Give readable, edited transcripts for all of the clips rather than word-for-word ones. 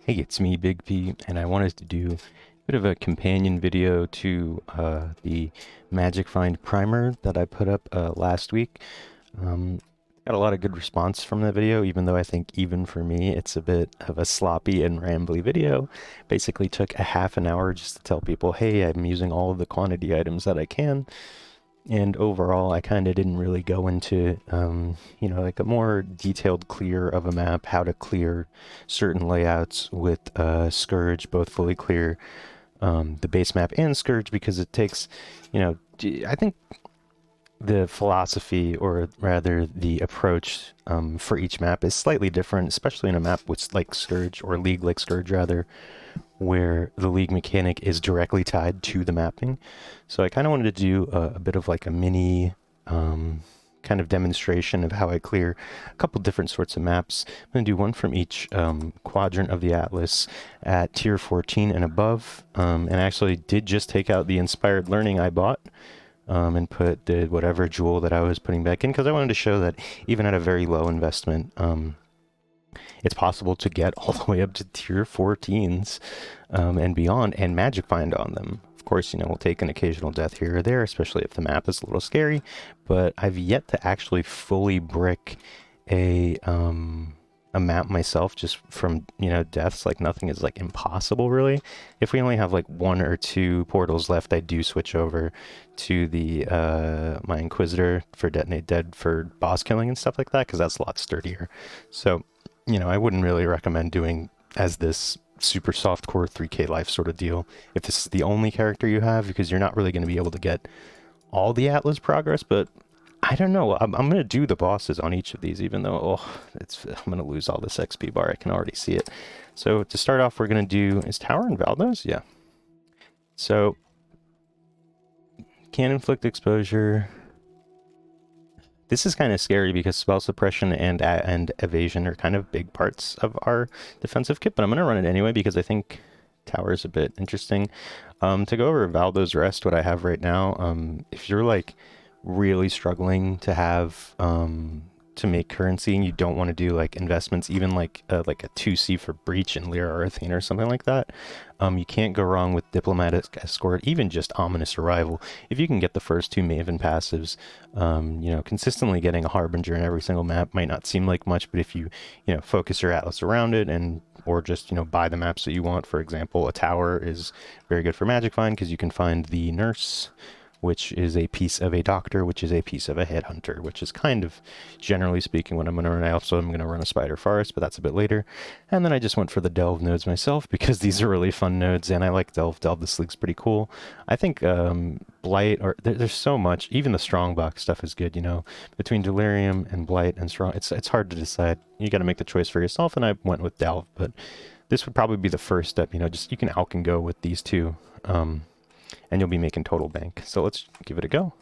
Hey, it's me, Big P, and I wanted to do a bit of a companion video to the Magic Find primer that I put up last week. Um, Got a lot of good response from that video, even though I think even for me, it's a bit of a sloppy and rambly video. Basically took a half an hour just to tell people, hey, I'm using all of the quantity items that I can. And overall, I kind of didn't really go into, like a more detailed clear of a map, how to clear certain layouts with Scourge, both fully clear the base map and Scourge, because it takes, I think the philosophy, or rather the approach for each map is slightly different, especially in a map with like Scourge, or League like Scourge rather, where the League mechanic is directly tied to the mapping. So I kind of wanted to do a bit of like a mini kind of demonstration of how I clear a couple different sorts of maps. I'm going to do one from each quadrant of the Atlas at tier 14 and above. And I actually did just take out the inspired learning I bought and put the whatever jewel that I was putting back in, because I wanted to show that even at a very low investment, it's possible to get all the way up to tier 14s and beyond, and magic find on them. Of course, we'll take an occasional death here or there, especially if the map is a little scary, but I've yet to actually fully brick a map myself just from, deaths. Like, nothing is like impossible really. If we only have like 1 or 2 portals left, I do switch over to the my Inquisitor for Detonate Dead for boss killing and stuff like that, because that's a lot sturdier. So I wouldn't really recommend doing as this super soft core 3k life sort of deal if this is the only character you have, because you're not really going to be able to get all the Atlas progress. But I don't know. I'm going to do the bosses on each of these, even though I'm going to lose all this XP bar. I can already see it. So to start off, we're going to do, is Tower and VALDO'S? Yeah. So can inflict exposure. This is kind of scary because spell suppression and evasion are kind of big parts of our defensive kit, but I'm going to run it anyway because I think Tower is a bit interesting. To go over VALDO'S Rest, what I have right now, if you're like really struggling to have to make currency and you don't want to do like investments, even like a 2C for Breach and LIRA ARTHAIN or something like that, you can't go wrong with Diplomatic Escort, even just Ominous Arrival. If you can get the first 2 Maven passives, consistently getting a Harbinger in every single map might not seem like much, but if you, focus your Atlas around it, and or just, buy the maps that you want. For example, a tower is very good for Magic Find because you can find the Nurse, which is a piece of a doctor, which is a piece of a headhunter, which is kind of, generally speaking, what I'm going to run. I also am going to run a spider forest, but that's a bit later. And then I just went for the delve nodes myself because these are really fun nodes, and I like delve. This league's pretty cool. I think blight, or there's so much. Even the strongbox stuff is good. Between delirium and blight and strong, it's hard to decide. You got to make the choice for yourself, and I went with delve, but this would probably be the first step. Just you can out and go with these two. And you'll be making total bank. So let's give it a go.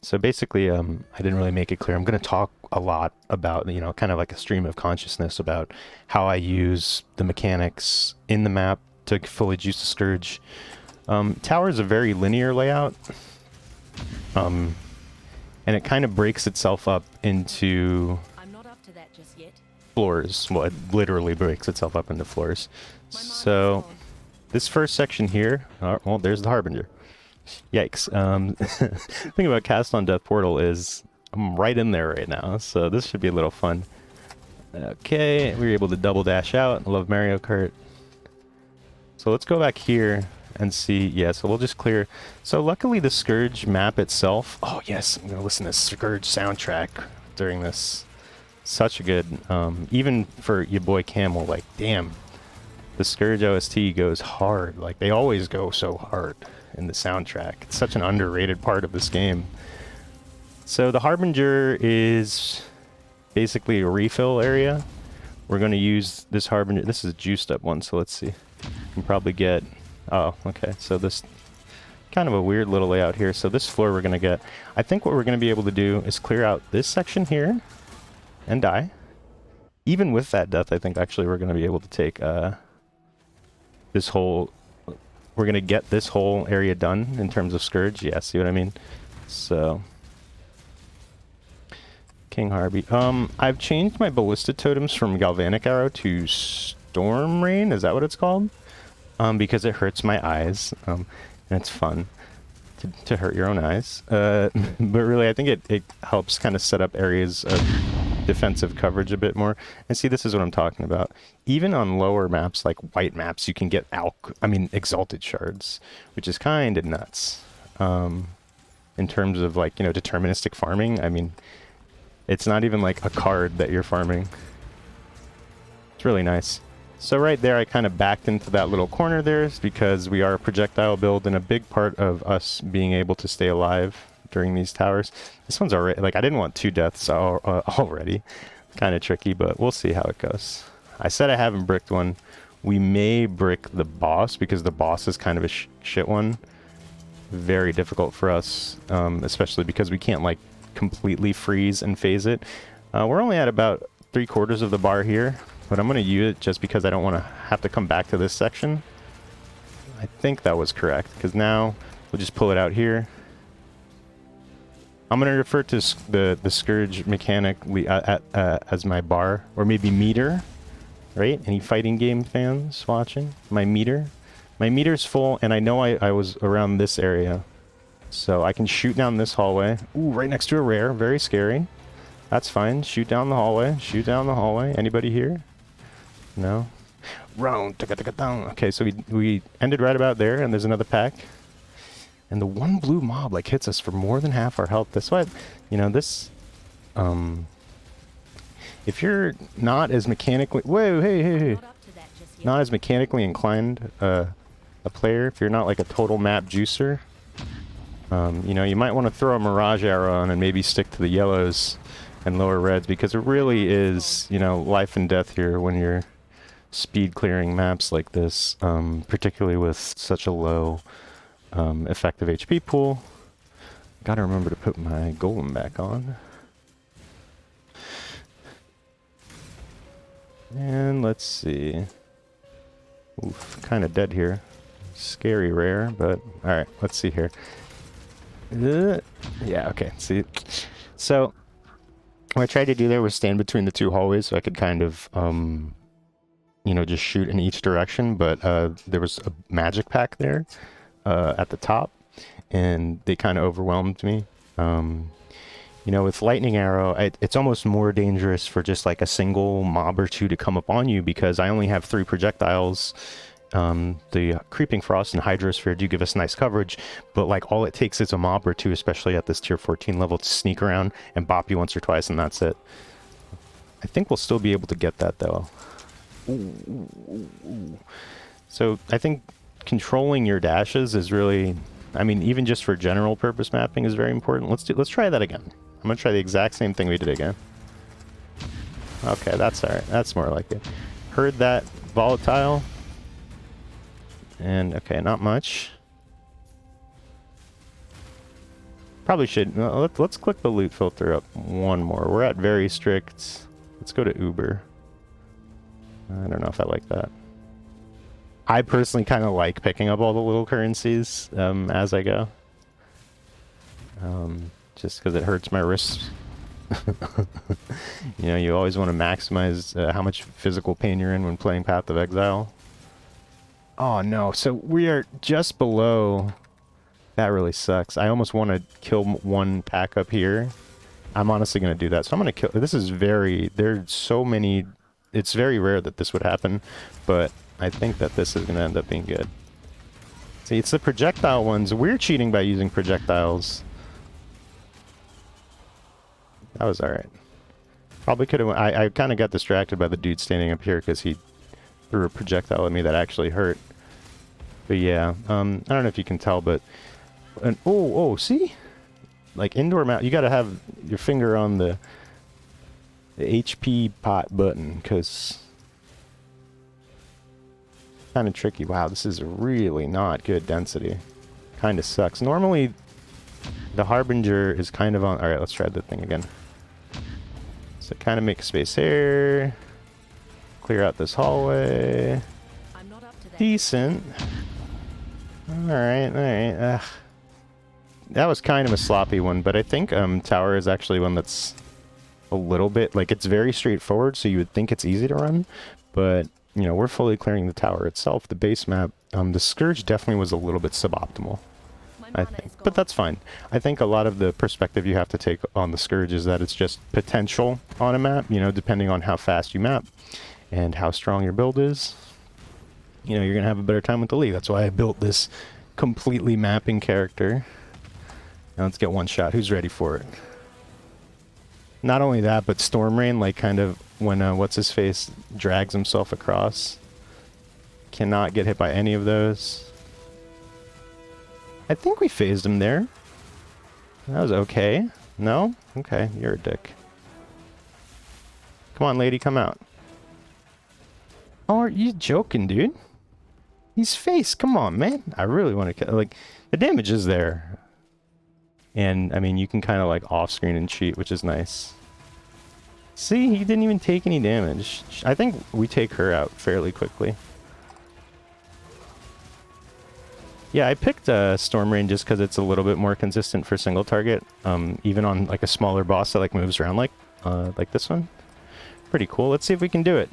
So basically, I didn't really make it clear. I'm going to talk a lot about, kind of like a stream of consciousness about how I use the mechanics in the map to fully juice the Scourge. Tower is a very linear layout. And it kind of breaks itself up into I'm not up to that just yet. floors. Well, it literally breaks itself up into floors. So this first section here, well, there's the Harbinger. Yikes. The thing about Cast on Death Portal is I'm right in there right now, so this should be a little fun. Okay, we were able to double dash out. I love Mario Kart. So let's go back here and see. Yeah, so we'll just clear. So luckily the Scourge map itself. Oh yes, I'm going to listen to Scourge soundtrack during this. Such a good, even for your boy Camel, like, damn. The Scourge OST goes hard. Like, they always go so hard in the soundtrack. It's such an underrated part of this game. So the Harbinger is basically a refill area. We're going to use this Harbinger. This is a juiced up one, so let's see. You can probably get... Oh, okay. So this kind of a weird little layout here. So this floor we're going to get... I think what we're going to be able to do is clear out this section here and die. Even with that death, I think actually we're going to be able to take... this whole, we're gonna get this whole area done in terms of Scourge. Yeah, see what I mean? So King Harvey. I've changed my ballista totems from galvanic arrow to storm rain. Is that what it's called? Because it hurts my eyes. And it's fun to hurt your own eyes. But really, I think it helps kind of set up areas of defensive coverage a bit more. And see, this is what I'm talking about. Even on lower maps, like white maps, you can get exalted shards, which is kind of nuts. In terms of, like, you know, deterministic farming. I mean, it's not even like a card that you're farming. It's really nice. So right there, I kind of backed into that little corner there because we are a projectile build, and a big part of us being able to stay alive during these towers. This one's already, like, I didn't want 2 deaths already. Kind of tricky, but we'll see how it goes. I said I haven't bricked one. We may brick the boss because the boss is kind of a shit one. Very difficult for us, especially because we can't, like, completely freeze and phase it. We're only at about 3/4 of the bar here. But I'm going to use it just because I don't want to have to come back to this section. I think that was correct, because now we'll just pull it out here. I'm going to refer to the Scourge mechanically as my bar, or maybe meter, right? Any fighting game fans watching? My meter? My meter's full, and I know I was around this area. So I can shoot down this hallway. Ooh, right next to a rare. Very scary. That's fine. Shoot down the hallway. Shoot down the hallway. Anybody here? No? Round. Okay, so we ended right about there, and there's another pack. And the one blue mob, like, hits us for more than half our health. That's why, you know, this... if you're not as mechanically... Whoa, hey. Not as mechanically inclined a player, if you're not, like, a total map juicer, you know, you might want to throw a Mirage Arrow on and maybe stick to the yellows and lower reds, because it really is, you know, life and death here when you're speed clearing maps like this, particularly with such a low effective HP pool. Gotta remember to put my golem back on. And let's see. Oof, kind of dead here. Scary rare, but alright, let's see here. Yeah, okay, see. So, what I tried to do there was stand between the 2 hallways so I could kind of, you know, just shoot in each direction, but there was a magic pack there at the top, and they kind of overwhelmed me. You know, with lightning arrow, it's almost more dangerous for just like a single mob or 2 to come up on you, because I only have 3 projectiles. The creeping frost and hydrosphere do give us nice coverage, but like all it takes is a mob or 2, especially at this tier 14 level, to sneak around and bop you once or twice, and that's it. I think we'll still be able to get that though. Ooh. So I think controlling your dashes is really, I mean, even just for general purpose mapping is very important. Let's try that again. I'm gonna try the exact same thing we did again. Okay, that's alright. That's more like it. Heard that volatile. And okay, not much. Probably should, let's click the loot filter up one more. We're at very strict. Let's go to Uber. I don't know if I like that. I personally kind of like picking up all the little currencies as I go. Just because it hurts my wrists. You know, you always want to maximize how much physical pain you're in when playing Path of Exile. Oh no, so we are just below. That really sucks. I almost want to kill one pack up here. I'm honestly going to do that. So I'm going to kill... This is very... There's so many... It's very rare that this would happen, but I think that this is going to end up being good. See, it's the projectile ones. We're cheating by using projectiles. That was alright. Probably could have... I kind of got distracted by the dude standing up here because he threw a projectile at me that actually hurt. But yeah, I don't know if you can tell, but... oh, see? Like indoor map, you gotta have your finger on the HP pot button, because... Kind of tricky. Wow, this is really not good density. Kind of sucks. Normally, the Harbinger is kind of on... Alright, let's try the thing again. So kind of make space here. Clear out this hallway. Decent. Alright. That was kind of a sloppy one, but I think Tower is actually one that's a little bit... Like, it's very straightforward, so you would think it's easy to run. But, you know, we're fully clearing the tower itself, the base map. The Scourge definitely was a little bit suboptimal, I think, but that's fine. I think a lot of the perspective you have to take on the Scourge is that it's just potential on a map, you know, depending on how fast you map and how strong your build is. You know, you're going to have a better time with the league. That's why I built this completely mapping character. Now let's get one shot. Who's ready for it? Not only that, but Storm Rain, like kind of when what's-his-face drags himself across. Cannot get hit by any of those. I think we phased him there. That was okay. No? Okay, you're a dick. Come on, lady, come out. Oh, are you joking, dude? He's face. Come on, man. I really want to... Like, the damage is there. And, I mean, you can kind of, like, off-screen and cheat, which is nice. See? He didn't even take any damage. I think we take her out fairly quickly. Yeah, I picked Storm Rain just because it's a little bit more consistent for single target. Even on, like, a smaller boss that, like, moves around like this one. Pretty cool. Let's see if we can do it.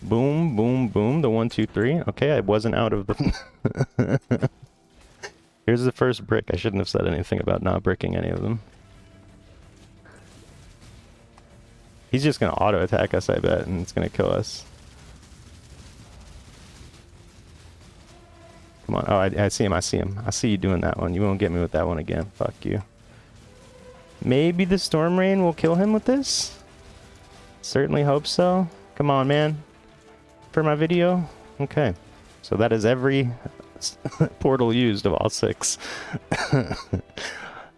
Boom, boom, boom. The 1, 2, 3. Okay, I wasn't out of the... Here's the first brick. I shouldn't have said anything about not bricking any of them. He's just going to auto-attack us, I bet, and it's going to kill us. Come on. Oh, I see him. I see him. I see you doing that one. You won't get me with that one again. Fuck you. Maybe the Storm Rain will kill him with this? Certainly hope so. Come on, man. For my video? Okay. So that is every portal used of all 6.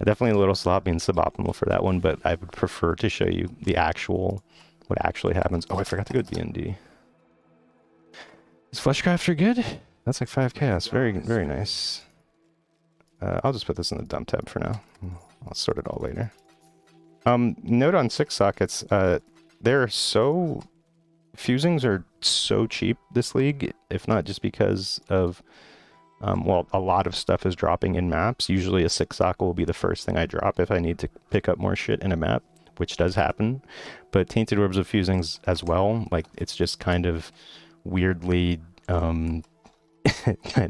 Definitely a little sloppy and suboptimal for that one, but I would prefer to show you the actual, what actually happens. Oh, I forgot to go to D&D. Is Fleshcrafter good? That's like 5 chaos. Very, very nice. I'll just put this in the dump tab for now. I'll sort it all later. Note on 6 sockets, they're so... Fusings are so cheap this league, if not just because of, well, a lot of stuff is dropping in maps. Usually a 6 socket will be the first thing I drop if I need to pick up more shit in a map, which does happen. But Tainted Orbs of Fusings as well, like, it's just kind of weirdly, kind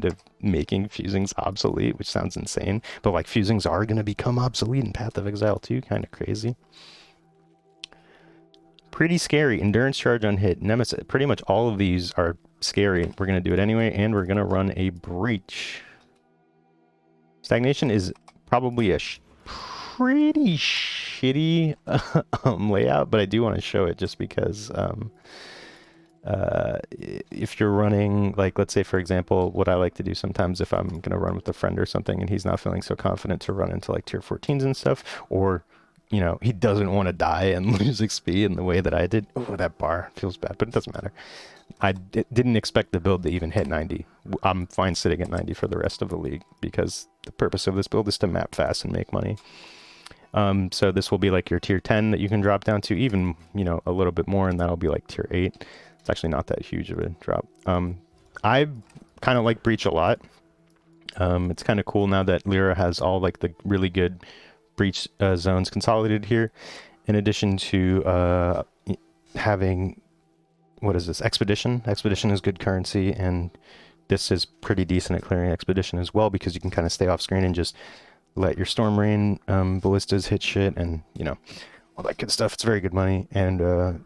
of making fusings obsolete, which sounds insane. But, like, fusings are going to become obsolete in Path of Exile too, kind of crazy. Pretty scary. Endurance charge on hit. Nemesis. Pretty much all of these are scary. We're going to do it anyway, and we're going to run a breach. Stagnation is probably a pretty shitty layout, but I do want to show it just because if you're running, like, let's say, for example, what I like to do sometimes if I'm going to run with a friend or something and he's not feeling so confident to run into, like, tier 14s and stuff, or... You know, he doesn't want to die and lose XP in the way that I did. Oh, that bar feels bad, but it doesn't matter. I didn't expect the build to even hit 90. I'm fine sitting at 90 for the rest of the league because the purpose of this build is to map fast and make money. So this will be like your tier 10 that you can drop down to, even, you know, a little bit more, and that'll be like tier 8. It's actually not that huge of a drop. I kind of like Breach a lot. It's kind of cool now that Lyra has all like the really good breach zones consolidated here, in addition to having, what is this, Expedition. Expedition is good currency, and this is pretty decent at clearing Expedition as well, because you can kind of stay off screen and just let your Storm Rain ballistas hit shit, and, you know, all that good stuff. It's very good money. And the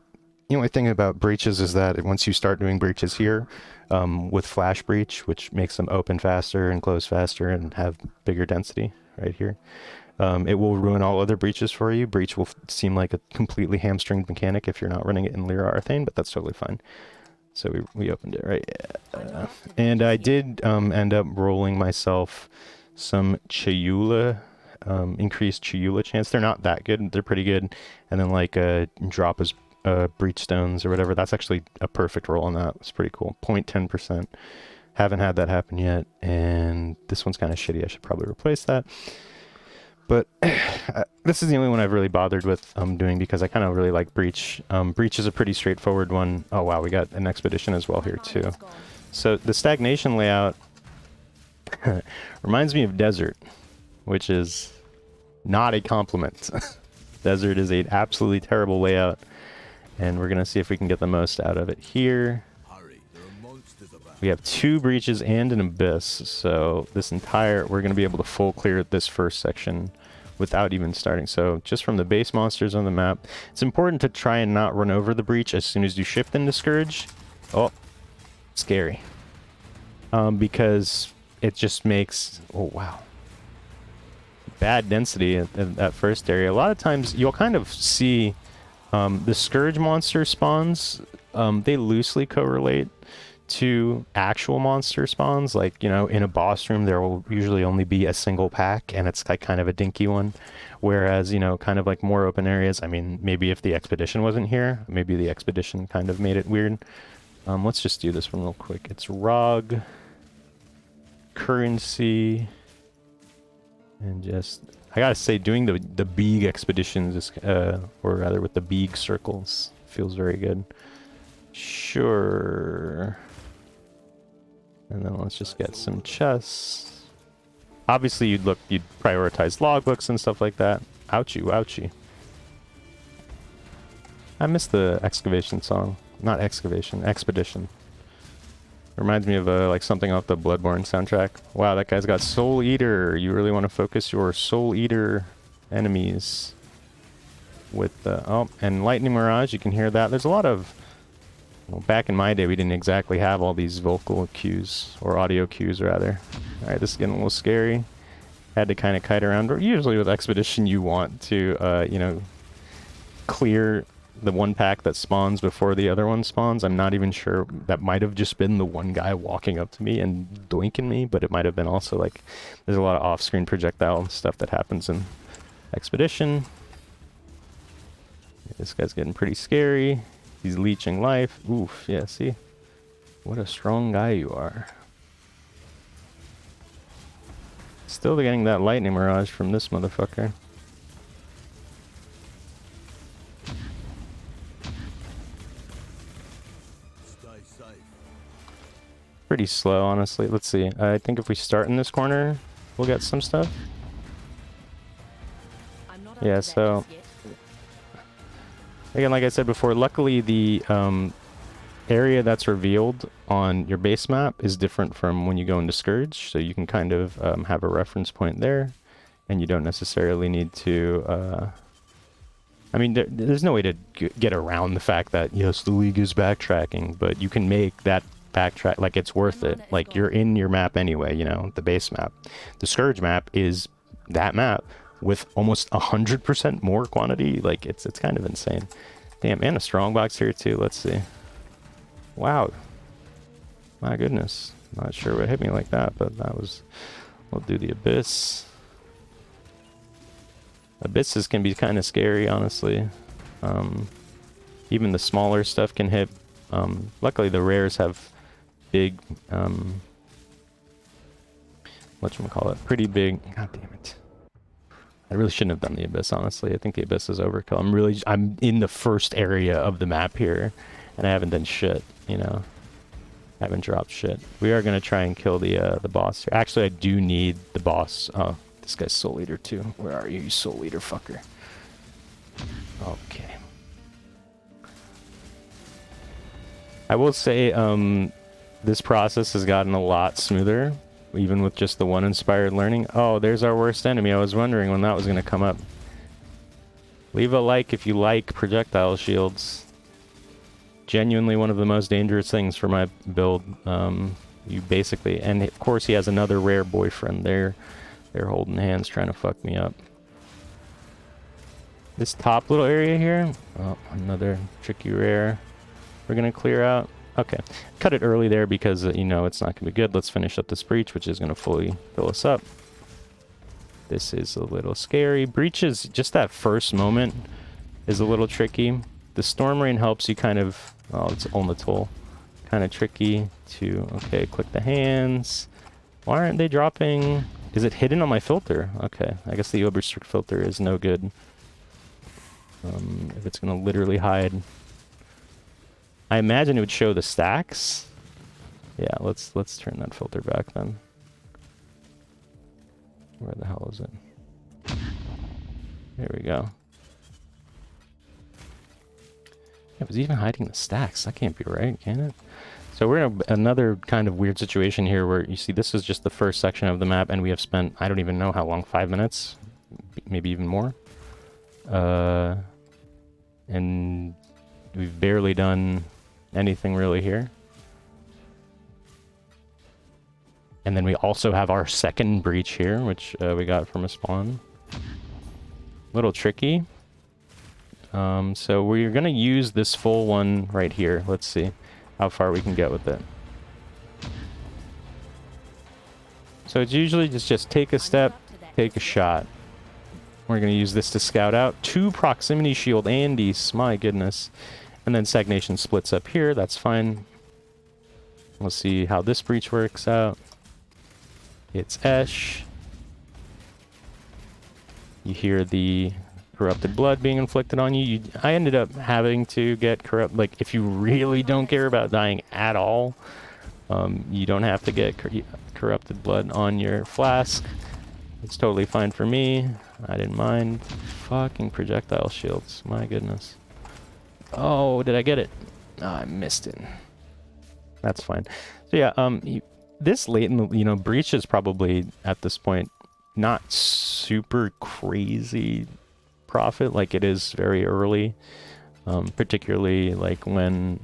only thing about breaches is that once you start doing breaches here with Flash Breach, which makes them open faster and close faster and have bigger density right here, it will ruin all other breaches for you. Breach will seem like a completely hamstringed mechanic if you're not running it in LIRA Arthain, but that's totally fine. So we opened it, right? Yeah. And I did end up rolling myself some Chayula, increased Chayula chance. They're not that good. They're pretty good. And then like drop as breach stones or whatever. That's actually a perfect roll on that. It's pretty cool. 0.10%. Haven't had that happen yet. And this one's kind of shitty. I should probably replace that. But this is the only one I've really bothered with doing because I kind of really like Breach. Breach is a pretty straightforward one. Oh wow, we got an Expedition as well here too. So the Stagnation layout reminds me of Desert, which is not a compliment. Desert is an absolutely terrible layout. And we're going to see if we can get the most out of it here. We have 2 breaches and an abyss, so this entire, we're going to be able to full clear this first section without even starting. So just from the base monsters on the map, it's important to try and not run over the breach as soon as you shift into Scourge. Oh, scary. Because it just makes, oh wow, bad density at that first area. A lot of times you'll kind of see the Scourge monster spawns, they loosely correlate to actual monster spawns. Like, you know, in a boss room there will usually only be a single pack and it's like kind of a dinky one, whereas, you know, kind of like more open areas, I mean, maybe if the expedition wasn't here, maybe the expedition kind of made it weird. Let's just do this one real quick. It's ROG, currency, and just, I gotta say, doing the big expeditions is, or rather with the big circles, feels very good. Sure. And then let's just get some chests. Obviously, you'd prioritize logbooks and stuff like that. Ouchie, ouchie. I missed the excavation song. Not excavation, expedition. Reminds me of like something off the Bloodborne soundtrack. Wow, that guy's got Soul Eater. You really want to focus your Soul Eater enemies with the, oh, and Lightning Mirage. You can hear that. There's a lot of, well, back in my day, we didn't exactly have all these vocal cues, or audio cues, rather. Alright, this is getting a little scary. Had to kind of kite around. But usually with Expedition, you want to, you know, clear the one pack that spawns before the other one spawns. I'm not even sure. That might have just been the one guy walking up to me and doinking me, but it might have been also, like, there's a lot of off-screen projectile stuff that happens in Expedition. This guy's getting pretty scary. He's leeching life. Oof, yeah, see? What a strong guy you are. Still getting that Lightning Mirage from this motherfucker. Stay safe. Pretty slow, honestly. Let's see. I think if we start in this corner, we'll get some stuff. Yeah, so again, like I said before, luckily the area that's revealed on your base map is different from when you go into Scourge, so you can kind of have a reference point there, and you don't necessarily need to... I mean, there's no way to get around the fact that, yes, the League is backtracking, but you can make that backtrack, like, it's worth it. Like, you're in your map anyway, you know, the base map. The Scourge map is that map with almost 100% more quantity. Like, it's kind of insane. Damn, and a strongbox here too. Let's see. Wow. My goodness. Not sure what hit me like that, but that was... We'll do the Abyss. Abysses can be kind of scary, honestly. Even the smaller stuff can hit. Luckily, the rares have big... whatchamacallit? Pretty big... God damn it. I really shouldn't have done the Abyss, honestly. I think the Abyss is overkill. I'm in the first area of the map here, and I haven't done shit, you know. I haven't dropped shit. We are going to try and kill the boss here. Actually, I do need the boss. Oh, this guy's Soul Eater too. Where are you Soul Eater fucker? Okay. I will say, this process has gotten a lot smoother, even with just the one inspired learning. Oh, there's our worst enemy. I was wondering when that was going to come up. Leave a like if you like projectile shields. Genuinely one of the most dangerous things for my build. You basically, and of course he has another rare boyfriend there. They're holding hands trying to fuck me up. This top little area here, oh, another tricky rare. We're gonna clear out. Okay, cut it early there because you know it's not gonna be good. Let's finish up this breach, which is gonna fully fill us up. This is a little scary. Breaches, just that first moment is a little tricky. The Storm Rain helps you kind of, oh, it's on the toll. Kind of tricky to, okay, click the hands. Why aren't they dropping? Is it hidden on my filter? Okay, I guess the Oberstrict filter is no good. If it's gonna literally hide. I imagine it would show the stacks. Yeah, let's turn that filter back then. Where the hell is it? There we go. It was even hiding the stacks. That can't be right, can it? So we're in another kind of weird situation here where you see this is just the first section of the map and we have spent, I don't even know how long, 5 minutes? Maybe even more? And we've barely done anything really here. And then we also have our second breach here, which we got from a spawn. Little tricky. So we're gonna use this full one right here. Let's see how far we can get with it. So it's usually just take a step, take a shot. We're gonna use this to scout out 2 proximity shield Andes, my goodness. And then stagnation splits up here, that's fine. We'll see how this breach works out. It's Esh. You hear the corrupted blood being inflicted on you. I ended up having to get corrupt. Like, if you really don't care about dying at all, you don't have to get corrupted blood on your flask. It's totally fine for me. I didn't mind. Fucking projectile shields. My goodness. Oh, did I get it? Oh, I missed it. That's fine. So yeah, this late in the, you know, breach is probably at this point not super crazy profit, like it is very early, particularly like when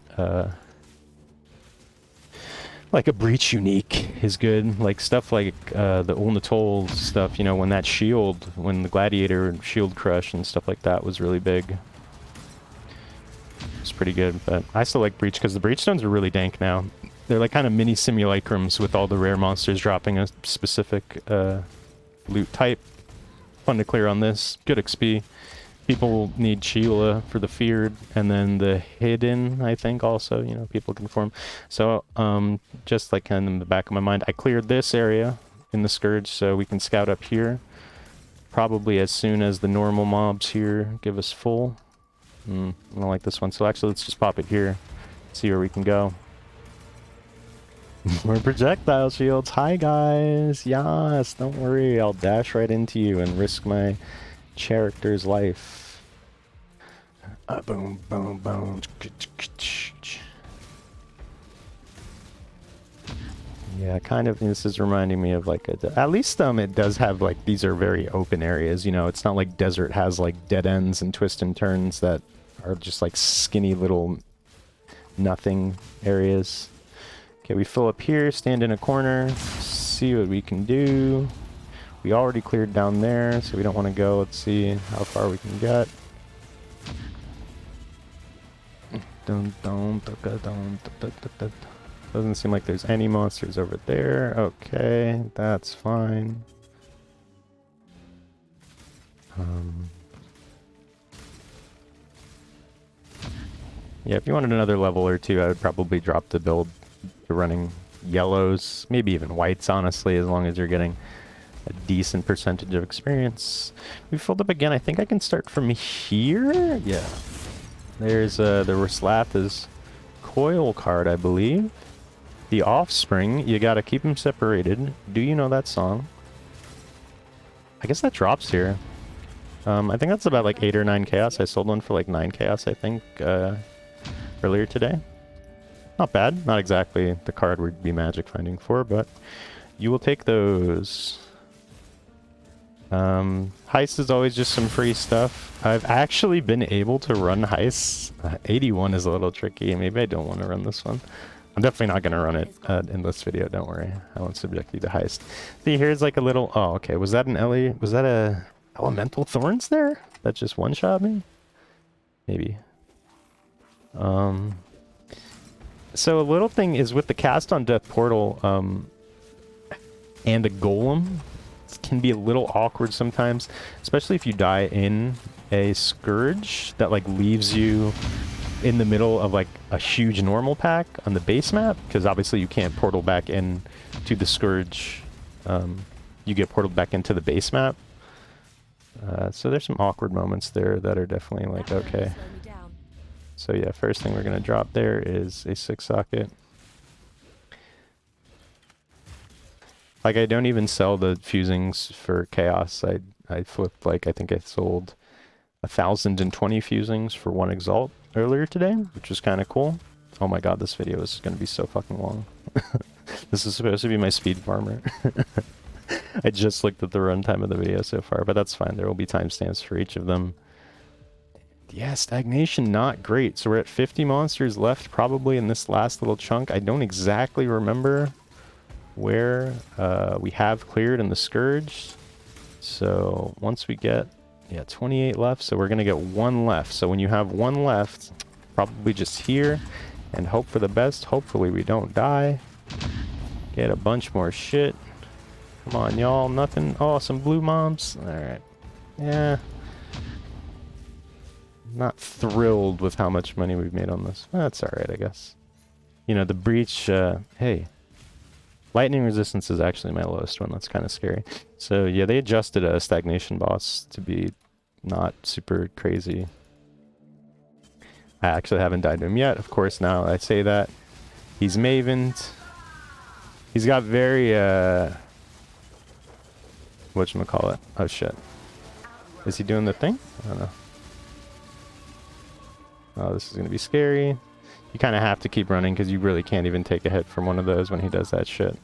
like a breach unique is good, like stuff like the Ulnatol stuff, you know, when that shield, when the gladiator shield crush and stuff like that was really big. It's pretty good, but I still like breach because the breach stones are really dank now. They're like kind of mini simulacrums with all the rare monsters dropping a specific loot type. Fun to clear on this. Good XP. People need Sheila for the feared, and then the hidden, I think, also, you know, people can form. So, just like kind of in the back of my mind, I cleared this area in the Scourge, so we can scout up here. Probably as soon as the normal mobs here give us full. I don't like this one, so actually let's just pop it here. See where we can go. More projectile shields. Hi guys. Yes, don't worry. I'll dash right into you and risk my character's life. Boom, boom, boom. Yeah, kind of. This is reminding me of like at least it does have like, these are very open areas. You know, it's not like desert has like dead ends and twists and turns that are just like skinny little nothing areas. Okay, we fill up here, stand in a corner, see what we can do. We already cleared down there, so we don't want to go. Let's see how far we can get. Doesn't seem like there's any monsters over there. Okay, that's fine. Yeah, if you wanted another level or two, I would probably drop the build to running yellows, maybe even whites, honestly, as long as you're getting a decent percentage of experience. We filled up again. I think I can start from here. Yeah. There's the Raslath's coil card, I believe. The Offspring, you gotta keep them separated. Do you know that song? I guess that drops here. I think that's about like 8 or 9 chaos. I sold one for like 9 chaos, I think, earlier today. Not bad. Not exactly the card we'd be magic finding for, but you will take those. Heist is always just some free stuff. I've actually been able to run heists. 81 is a little tricky. Maybe I don't want to run this one. I'm definitely not going to run it in this video. Don't worry. I won't subject you to heist. See, here's like a little... Oh, okay. Was that an Ellie? Was that a Elemental Thorns there? That just one-shot me? Maybe. So a little thing is with the cast on Death Portal and a Golem, it can be a little awkward sometimes, especially if you die in a Scourge that like leaves you in the middle of like a huge normal pack on the base map, because obviously you can't portal back in to the Scourge. You get portaled back into the base map. So there's some awkward moments there that are definitely like, okay. So yeah, first thing we're going to drop there is a 6-socket. Like, I don't even sell the fusings for chaos. I flipped, like, I think I sold 1,020 fusings for one Exalt earlier today, which was kind of cool. Oh my god, this video is going to be so fucking long. This is supposed to be my speed farmer. I just looked at the runtime of the video so far, but that's fine. There will be timestamps for each of them. Yeah, stagnation, not great. So we're at 50 monsters left probably in this last little chunk. I don't exactly remember where we have cleared in the Scourge. So once we get, yeah, 28 left. So we're going to get one left. So when you have one left, probably just here and hope for the best. Hopefully we don't die. Get a bunch more shit. Come on, y'all. Nothing. Oh, some blue mobs. All right. Yeah. Not thrilled with how much money we've made on this. That's all right, I guess. You know, the breach, hey. Lightning resistance is actually my lowest one. That's kind of scary. So, yeah, they adjusted a stagnation boss to be not super crazy. I actually haven't died to him yet. Of course, now I say that. He's Mavened. He's got very, whatchamacallit? Oh, shit. Is he doing the thing? I don't know. Oh, this is going to be scary. You kind of have to keep running because you really can't even take a hit from one of those when he does that shit.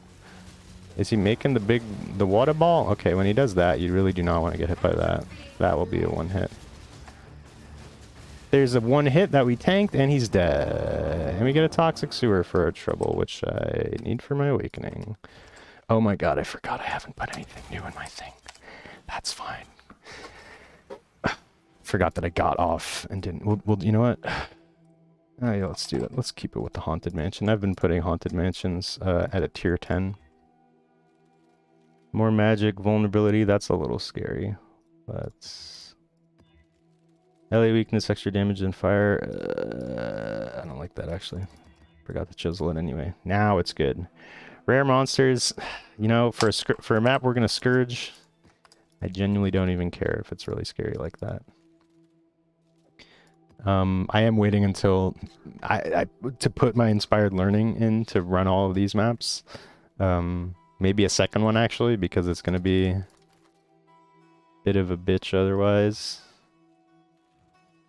Is he making the water ball? Okay, when he does that, you really do not want to get hit by that. That will be a one hit. There's a one hit that we tanked and he's dead. And we get a toxic sewer for our trouble, which I need for my awakening. Oh my god, I forgot I haven't put anything new in my thing. That's fine. Forgot that I got off and didn't. Well, you know what? Oh, yeah, let's do that. Let's keep it with the Haunted Mansion. I've been putting Haunted Mansions at a tier 10. More magic, vulnerability, that's a little scary. Let's... LA weakness, extra damage and fire. I don't like that, actually. Forgot to chisel it anyway. Now it's good. Rare monsters, you know, for a map we're going to Scourge. I genuinely don't even care if it's really scary like that. I am waiting until to put my inspired learning in to run all of these maps. Maybe a second one actually, because it's going to be a bit of a bitch otherwise.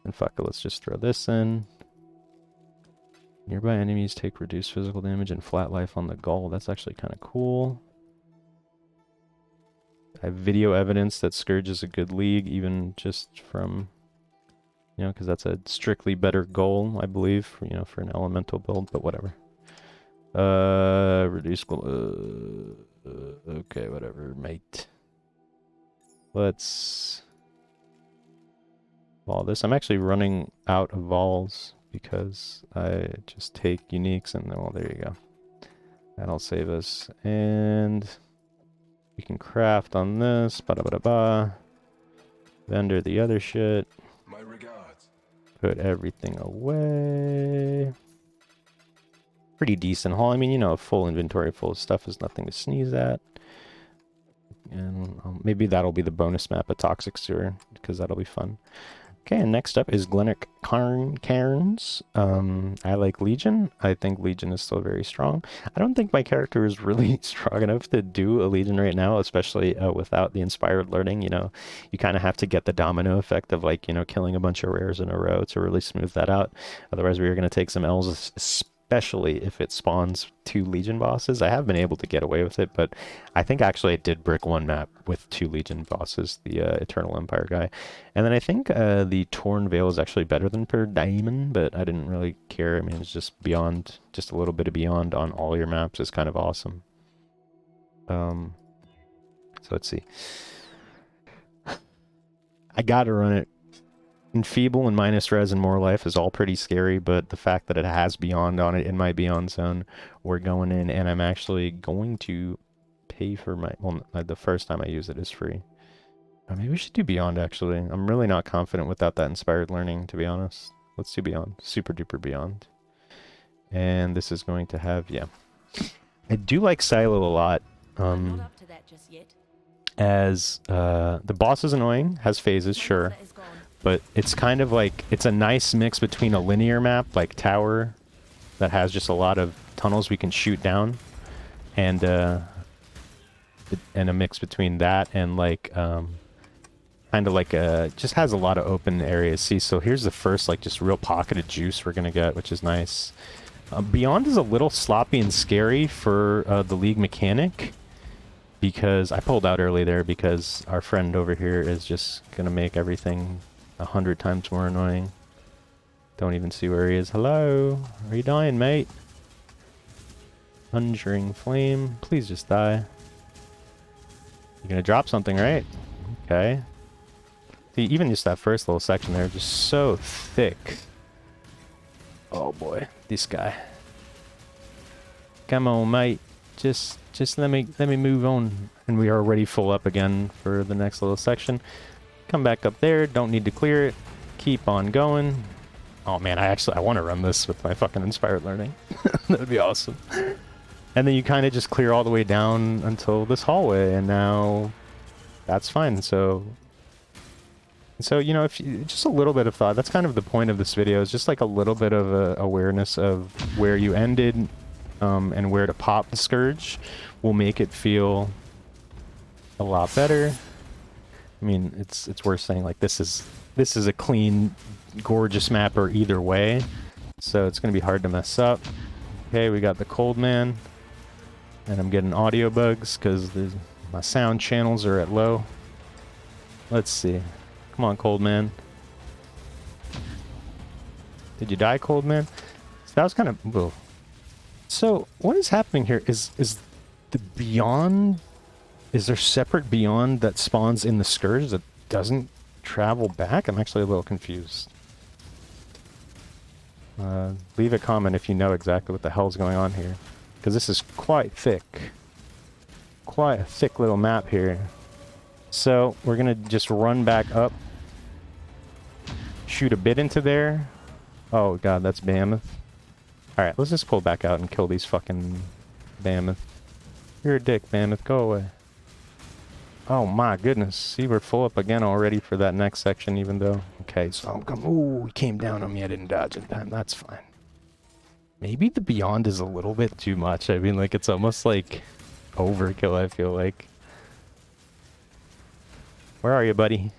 And fuck it, let's just throw this in. Nearby enemies take reduced physical damage and flat life on the gull. That's actually kind of cool. I have video evidence that Scourge is a good league, even just from... You know, because that's a strictly better goal, I believe, for, you know, for an elemental build, but whatever. Reduce... okay, whatever, mate. Let's... Vol this. I'm actually running out of vols because I just take uniques and, well, there you go. That'll save us. And we can craft on this. Ba-da-ba-da-ba. Vendor the other shit. My regards. Put everything away. Pretty decent haul. I mean, you know, a full inventory full of stuff is nothing to sneeze at. And maybe that'll be the bonus map of Toxic Sewer, because that'll be fun. Okay, and next up is GLENNACH CAIRNS. I like Legion. I think Legion is still very strong. I don't think my character is really strong enough to do a Legion right now, especially without the inspired learning. You know, you kind of have to get the domino effect of, like, you know, killing a bunch of rares in a row to really smooth that out. Otherwise, we are going to take some L's, especially if it spawns 2 Legion bosses. I have been able to get away with it, but I think actually I did brick one map with 2 Legion bosses, the Eternal Empire guy. And then I think the Torn Veil is actually better than Per Diamond, but I didn't really care. I mean, it's just beyond, just a little bit of beyond on all your maps is kind of awesome. So let's see. I gotta run it. Enfeeble and minus res and more life is all pretty scary, but the fact that it has beyond on it in my beyond zone, we're going in, and I'm actually going to pay for my, well, the first time I use it is free. Maybe we should do beyond, actually. I'm really not confident without that inspired learning, to be honest. Let's do beyond. Super duper beyond. And this is going to have, yeah. I do like Silo a lot. Not up to that just yet. As the boss is annoying, has phases, sure. But it's kind of like, it's a nice mix between a linear map, like Tower, that has just a lot of tunnels we can shoot down, and a mix between that and, like, kind of like just has a lot of open areas. See, so here's the first like just real pocket of juice we're gonna get, which is nice. Beyond is a little sloppy and scary for the league mechanic, because I pulled out early there because our friend over here is just gonna make everything 100 times more annoying. Don't even see where he is. Hello? Are you dying, mate? Conjuring Flame. Please just die. You're gonna drop something, right? Okay. See, even just that first little section there, just so thick. Oh boy, this guy. Come on, mate. Just let me move on. And we are already full up again for the next little section. Come back up there. Don't need to clear it. Keep on going. Oh man, I want to run this with my fucking inspired learning. That would be awesome. And then you kind of just clear all the way down until this hallway, and now that's fine. So you know, if you, just a little bit of thought, that's kind of the point of this video, is just like a little bit of awareness of where you ended, and where to pop the Scourge will make it feel a lot better. I mean, it's worth saying, like, this is a clean, gorgeous mapper either way, so it's gonna be hard to mess up. Okay, we got the Cold Man, and I'm getting audio bugs because my sound channels are at low. Let's see. Come on, Cold Man. Did you die, Cold Man? So that was kind of... Whoa. So, what is happening here? Is the Beyond... Is there separate Beyond that spawns in the Scourge that doesn't travel back? I'm actually a little confused. Leave a comment if you know exactly what the hell's going on here, because this is quite thick. Quite a thick little map here. So, we're gonna just run back up. Shoot a bit into there. Oh god, that's Mammoth. Alright, let's just pull back out and kill these fucking Mammoth. You're a dick, Mammoth. Go away. Oh my goodness. See, we're full up again already for that next section, even though... Okay, so... Ooh, he came down on me. I didn't dodge in time. That's fine. Maybe the Beyond is a little bit too much. I mean, like, it's almost like overkill, I feel like. Where are you, buddy?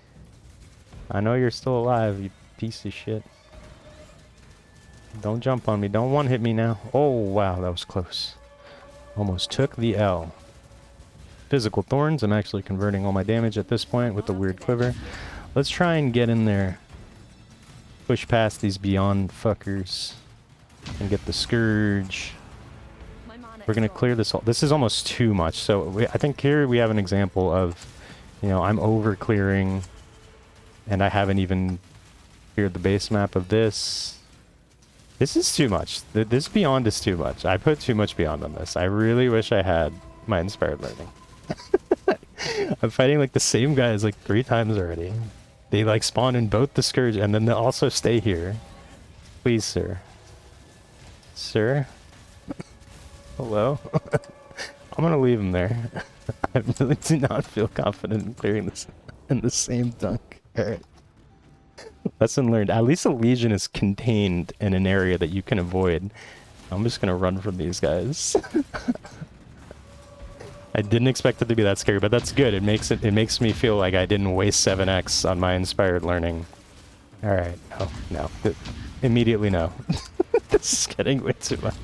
I know you're still alive, you piece of shit. Don't jump on me. Don't one-hit me now. Oh, wow, that was close. Almost took the L. Physical Thorns. I'm actually converting all my damage at this point with the weird quiver. Let's try and get in there. Push past these Beyond fuckers. And get the Scourge. We're going to clear this all. This is almost too much. So I think here we have an example of, you know, I'm over clearing. And I haven't even cleared the base map of this. This is too much. This Beyond is too much. I put too much Beyond on this. I really wish I had my inspired learning. I'm fighting like the same guys like 3 times already. They like spawn in both the Scourge and then they also stay here. Please, sir. Sir? Hello? I'm gonna leave him there. I really do not feel confident in clearing this in the same dunk. Alright. Lesson learned. At least a Legion is contained in an area that you can avoid. I'm just gonna run from these guys. I didn't expect it to be that scary, but that's good. It makes me feel like I didn't waste 7x on my inspired learning. Alright. Oh, no. Immediately no. This is getting way too much.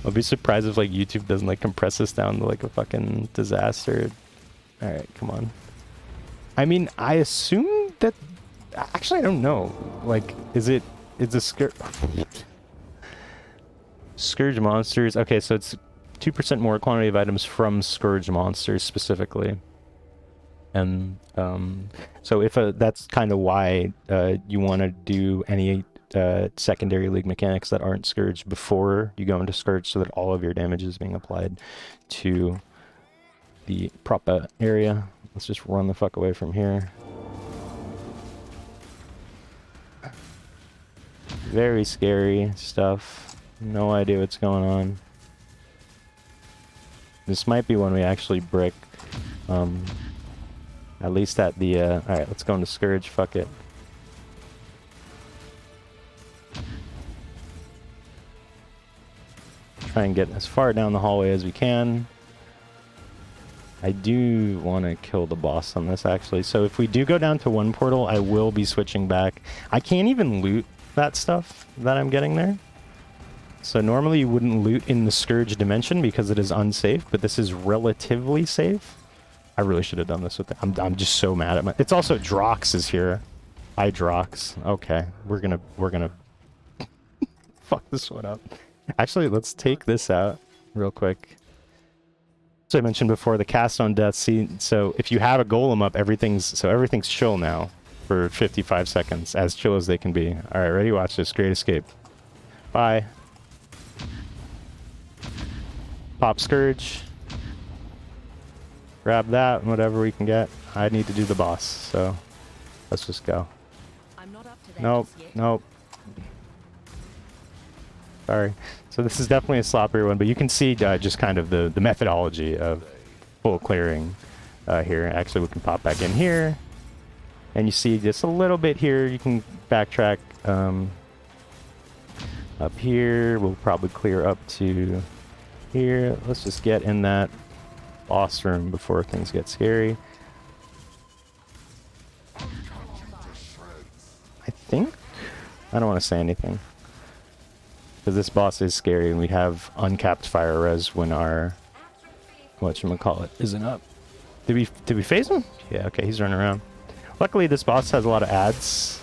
I'll be surprised if like YouTube doesn't like compress this down to like a fucking disaster. Alright, come on. I mean, I assume that... Actually, I don't know. Like, is a Scourge... Scourge monsters... Okay, so it's 2% more quantity of items from Scourge monsters specifically. And, so if that's kind of why you want to do any secondary league mechanics that aren't Scourge before you go into Scourge, so that all of your damage is being applied to the proper area. Let's just run the fuck away from here. Very scary stuff. No idea what's going on. This might be when we actually brick. At least at the... Alright, let's go into Scourge. Fuck it. Try and get as far down the hallway as we can. I do want to kill the boss on this, actually. So if we do go down to one portal, I will be switching back. I can't even loot that stuff that I'm getting there. So normally you wouldn't loot in the Scourge dimension because it is unsafe, but this is relatively safe. I really should have done this with it. I'm just so mad at my... It's also Drox is here. Hi, Drox. Okay, we're gonna fuck this one up. Actually, let's take this out real quick. So I mentioned before, the cast on death. See, so if you have a golem up, everything's chill now for 55 seconds, as chill as they can be. All right, ready? Watch this. Great escape. Bye. Pop Scourge. Grab that, whatever we can get. I need to do the boss, so let's just go. I'm not up to that Nope, just yet. nope. Sorry. So this is definitely a sloppier one, but you can see just kind of the methodology of full clearing here. Actually, we can pop back in here, and you see just a little bit here. You can backtrack up here. We'll probably clear up to here. Let's just get in that boss room before things get scary. I think... I don't want to say anything. Because this boss is scary, and we have uncapped fire res when our whatchamacallit isn't up. Did we phase him? Yeah, okay, he's running around. Luckily, this boss has a lot of ads,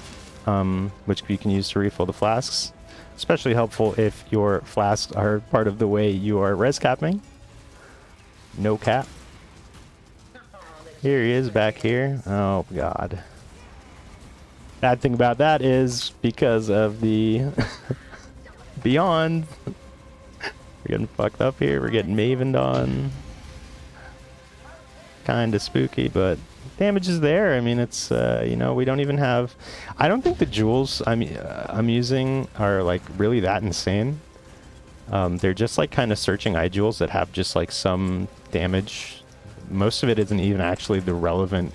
which you can use to refill the flasks. Especially helpful if your flasks are part of the way you are res capping. No cap. Here he is back here. Oh god. Bad thing about that is because of the beyond. We're getting fucked up here. We're getting mavened on. Kinda spooky, but damage is there. I mean, it's you know, we don't even have... I don't think the jewels I'm using are like really that insane. They're just like kind of searching eye jewels that have just like some damage. Most of it isn't even actually the relevant...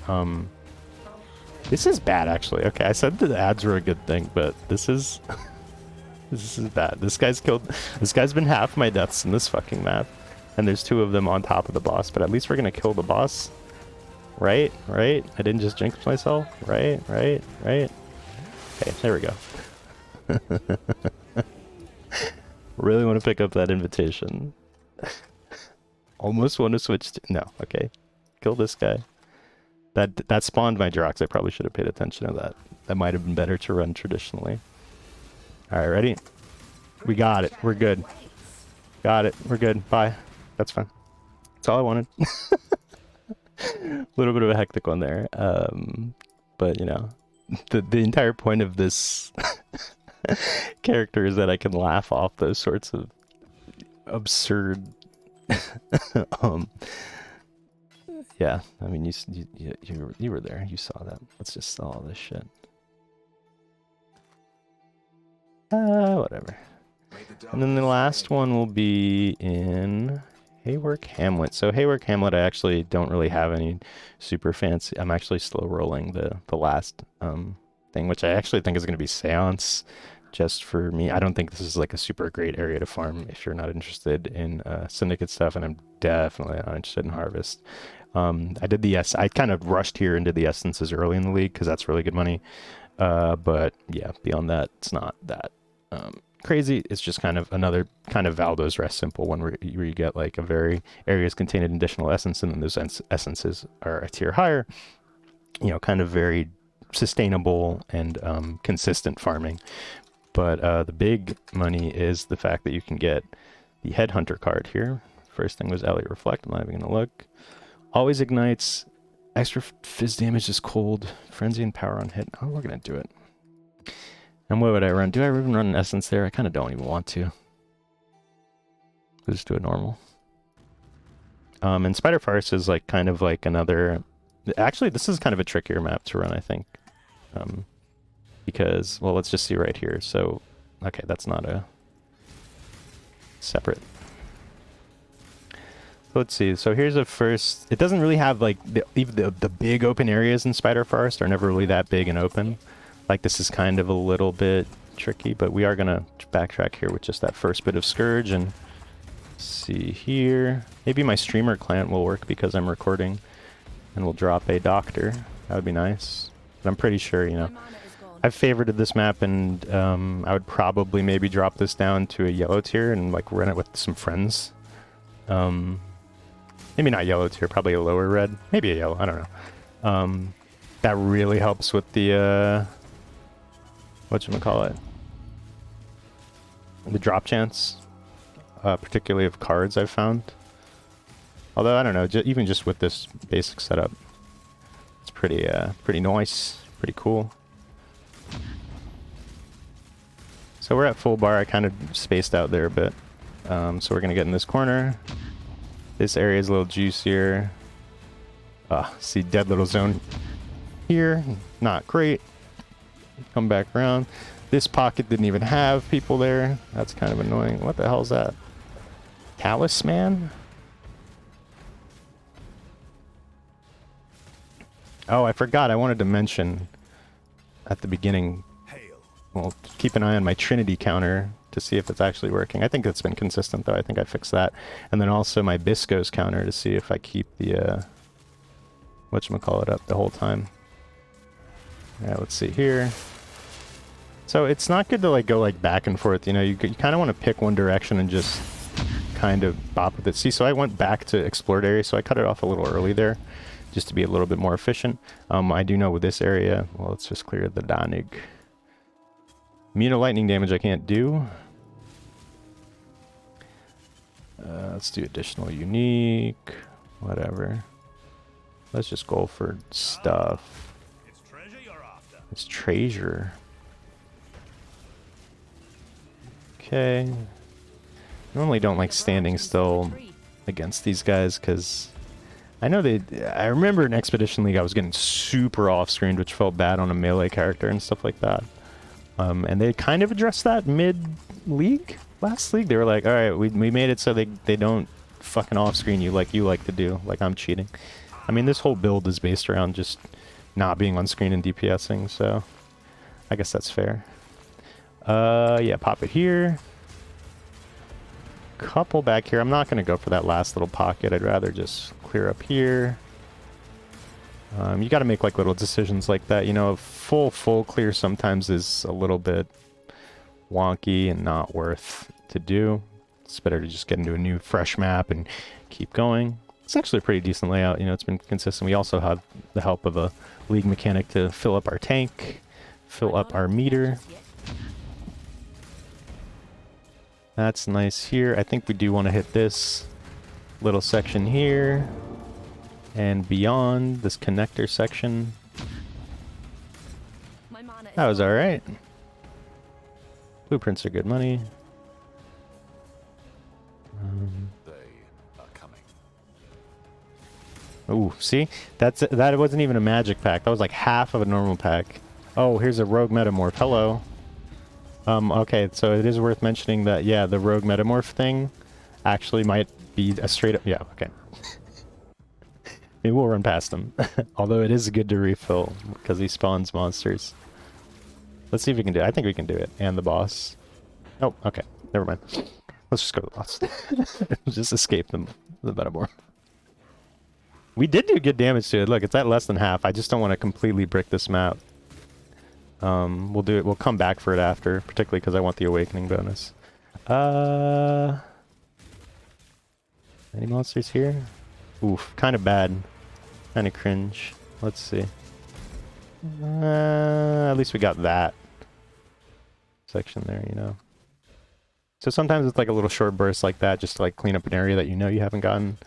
This is bad, actually. Okay, I said the ads were a good thing, but this is... this is bad. This guy's killed... This guy's been half my deaths in this fucking map. And there's two of them on top of the boss, but at least we're gonna kill the boss. Right? Right? I didn't just jinx myself? Right? Right? Right? Okay, there we go. Really want to pick up that invitation. Almost want to switch to... No, okay. Kill this guy. That spawned my Drox. I probably should have paid attention to that. That might have been better to run traditionally. Alright, ready? We got it. We're good. Got it. We're good. Bye. That's fine. That's all I wanted. A little bit of a hectic one there. But, you know, the entire point of this character is that I can laugh off those sorts of absurd... yeah, I mean, you were there. You saw that. Let's just sell all this shit. Whatever. And then the last one will be in HAEWARK HAMLET. So HAEWARK HAMLET, I actually don't really have any super fancy. I'm actually slow rolling the last thing, which I actually think is going to be Seance. Just for me, I don't think this is like a super great area to farm if you're not interested in Syndicate stuff, and I'm definitely not interested in Harvest. I did the I kind of rushed here into the essences early in the league because that's really good money. But yeah, beyond that, it's not that crazy. It's just kind of another kind of VALDO'S rest simple one where you get like a very areas containing additional essence, and then those essences are a tier higher. You know, kind of very sustainable and consistent farming. But the big money is the fact that you can get the Headhunter card here. First thing was Elliot Reflect. I'm not even going to look. Always ignites. Extra fizz damage is cold. Frenzy and power on hit. Oh, we're going to do it. And what would I run? Do I even run an essence there? I kind of don't even want to. We'll just do it normal. And Spider Farce is like kind of like another... Actually, this is kind of a trickier map to run, I think. Because, well, let's just see right here. So, okay, that's not a separate. Let's see. So here's a first. It doesn't really have like even the big open areas in Spider Forest are never really that big and open. Like this is kind of a little bit tricky, but we are gonna backtrack here with just that first bit of Scourge and see here. Maybe my streamer client will work because I'm recording, and we'll drop a doctor. That would be nice. But I'm pretty sure, you know. My mana is gone. I've favorited this map, and I would probably maybe drop this down to a yellow tier and like run it with some friends. Maybe not yellow tier, probably a lower red. Maybe a yellow, I don't know. That really helps with the, whatchamacallit? The drop chance. Particularly of cards I've found. Although, I don't know, even just with this basic setup, it's pretty, pretty nice, pretty cool. So we're at full bar. I kind of spaced out there a bit. So we're going to get in this corner. This area is a little juicier. See, dead little zone here. Not great. Come back around. This pocket didn't even have people there. That's kind of annoying. What the hell is that? Talisman? Oh, I forgot. I wanted to mention at the beginning. Well, keep an eye on my Trinity counter to see if it's actually working. I think it's been consistent, though. I think I fixed that. And then also my Bisco's counter to see if I keep the, whatchamacallit up the whole time. Yeah, let's see here. So it's not good to like go like back and forth, you know, you kind of want to pick one direction and just kind of bop with it. See, so I went back to explored area, so I cut it off a little early there just to be a little bit more efficient. I do know with this area, well, let's just clear the Danig. Immune to lightning damage I can't do. Let's do additional unique, whatever. Let's just go for stuff. It's treasure you're after. It's treasure. Okay. Normally don't like standing still against these guys because I know I remember in Expedition League I was getting super off-screened, which felt bad on a melee character and stuff like that. And they kind of addressed that mid-league? Last league, they were like, alright, we made it so they don't fucking off-screen you like you like to do, like I'm cheating. I mean, this whole build is based around just not being on screen and DPSing, so I guess that's fair. Yeah, pop it here. Couple back here. I'm not going to go for that last little pocket. I'd rather just clear up here. You got to make like little decisions like that. You know, full clear sometimes is a little bit wonky and not worth to do. It's better to just get into a new fresh map and keep going. It's actually a pretty decent layout. You know, it's been consistent. We also have the help of a league mechanic to fill up our tank, fill up our meter. That's nice here. I think we do want to hit this little section here and beyond, this connector section. That was alright. Blueprints are good money. They are coming. Ooh, see? That wasn't even a magic pack. That was like half of a normal pack. Oh, here's a rogue metamorph. Hello. Okay, so it is worth mentioning that, yeah, the rogue metamorph thing actually might be a straight up... Yeah, okay. Maybe we'll run past him. Although it is good to refill, because he spawns monsters. Let's see if we can do it. I think we can do it. And the boss. Oh, okay. Never mind. Let's just go to the boss. Just escape the metamorph. We did do good damage to it. Look, it's at less than half. I just don't want to completely brick this map. We'll do it. We'll come back for it after, particularly because I want the awakening bonus. Any monsters here? Oof, kind of bad. Kind of cringe. Let's see. At least we got that section there, you know. So sometimes it's like a little short burst like that, just to like clean up an area that you know you haven't gotten.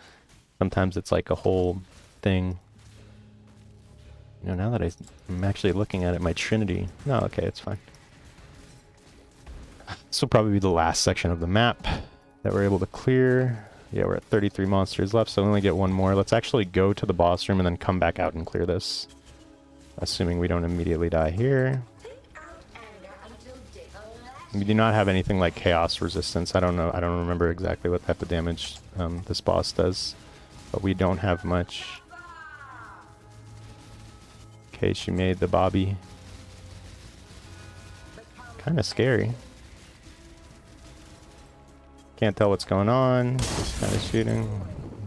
Sometimes it's like a whole thing. You know, now that I'm actually looking at it, my Trinity... No, okay, it's fine. This will probably be the last section of the map that we're able to clear. Yeah, we're at 33 monsters left, so we only get one more. Let's actually go to the boss room and then come back out and clear this. Assuming we don't immediately die here. We do not have anything like chaos resistance. I don't know. I don't remember exactly what type of damage this boss does. But we don't have much. Okay, she made the Bobby. Kind of scary. Can't tell what's going on. Just kind of shooting.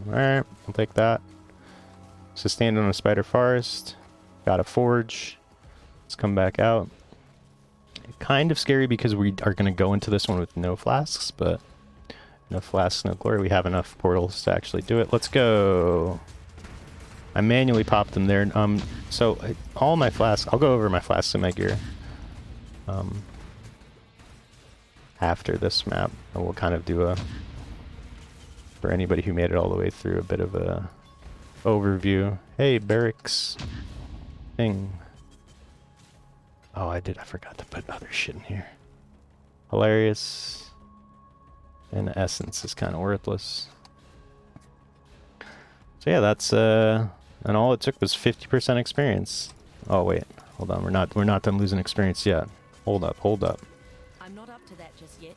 Alright, I'll take that. Sustained on a spider forest. Got a forge. Let's come back out. Kind of scary because we are going to go into this one with no flasks, but no flasks, no glory. We have enough portals to actually do it. Let's go. I manually popped them there. So all my flasks, I'll go over my flasks in my gear. After this map, and we'll kind of do a, for anybody who made it all the way through, a bit of a overview. Hey, barracks thing. Oh, I forgot to put other shit in here. Hilarious. And essence is kind of worthless. So yeah, that's and all it took was 50% experience. Oh wait, hold on, we're not done losing experience yet. Hold up. I'm not up to that just yet.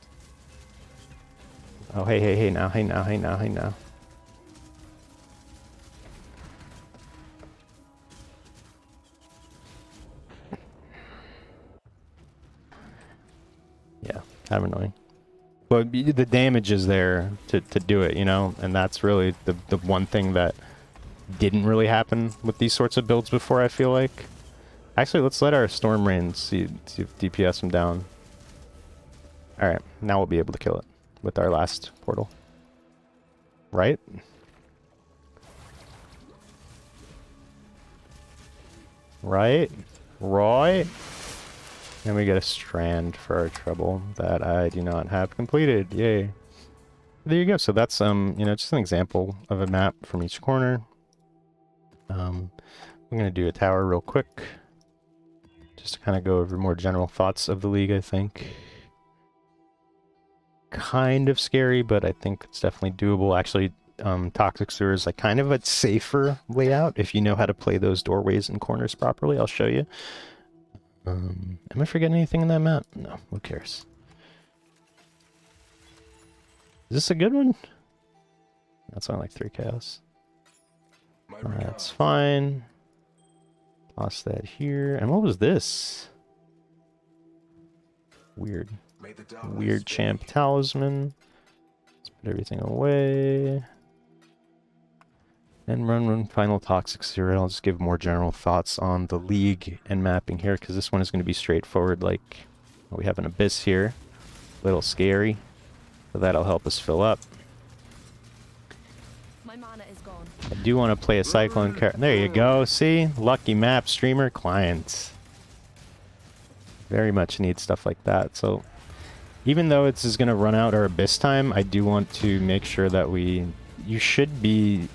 Oh hey now. Yeah, kind of annoying. But the damage is there to do it, you know? And that's really the one thing that didn't really happen with these sorts of builds before, I feel like. Actually, let's let our Storm Rain see if DPS him down. Alright, now we'll be able to kill it with our last portal. Right? Right? And we get a strand for our trouble that I do not have completed. Yay. There you go. So that's you know, just an example of a map from each corner. I'm gonna do a tower real quick. Just to kind of go over more general thoughts of the league, I think. Kind of scary, but I think it's definitely doable. Actually, Toxic Sewer is like kind of a safer layout if you know how to play those doorways and corners properly. I'll show you. Am I forgetting anything in that map? No, who cares? Is this a good one? That's only like 3 chaos. That's fine. Lost that here. And what was this? Weird. Weird champ talisman. Let's put everything away. And run final Toxic Sewer. I'll just give more general thoughts on the league and mapping here, because this one is going to be straightforward. Like, we have an abyss here. A little scary. So that'll help us fill up. My mana is gone. I do want to play a Cyclone character. There you go. See? Lucky map, streamer, client. Very much need stuff like that. So, even though this is going to run out our abyss time, I do want to make sure that you should be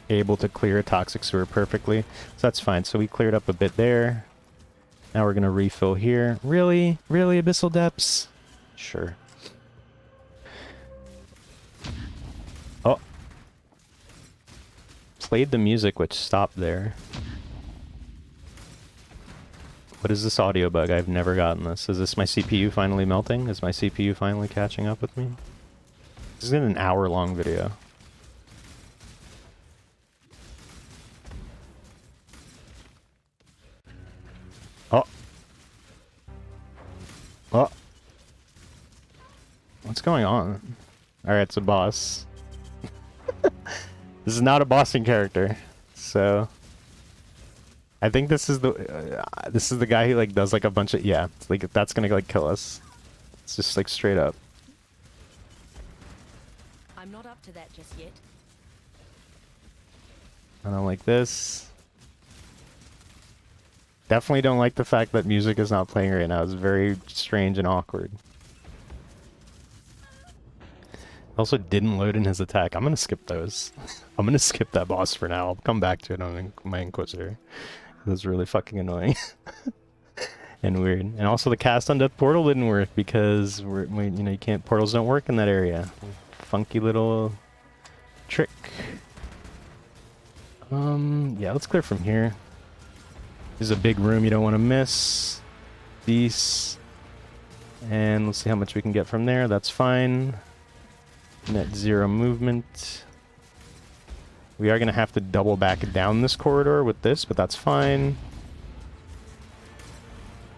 able to clear a Toxic Sewer perfectly. So that's fine. So we cleared up a bit there. Now we're going to refill here. Really? Really, Abyssal Depths? Sure. Oh. Played the music, which stopped there. What is this audio bug? I've never gotten this. Is this my CPU finally melting? Is my CPU finally catching up with me? This is in an hour-long video. Oh. Oh. What's going on? Alright, it's a boss. This is not a bossing character. So I think this is the guy who like does like a bunch of, yeah, it's like that's gonna like kill us. It's just like straight up. I'm not up to that just yet. I don't like this. Definitely don't like the fact that music is not playing right now. It's very strange and awkward. Also didn't load in his attack. I'm gonna skip those. I'm gonna skip that boss for now. I'll come back to it on my Inquisitor. That's really fucking annoying. And weird. And also the cast on Death Portal didn't work because you know, you can't, portals don't work in that area. Funky little trick. Yeah, let's clear from here. This is a big room you don't want to miss. These. And let's see how much we can get from there. That's fine. Net 0 movement. We are going to have to double back down this corridor with this, but that's fine.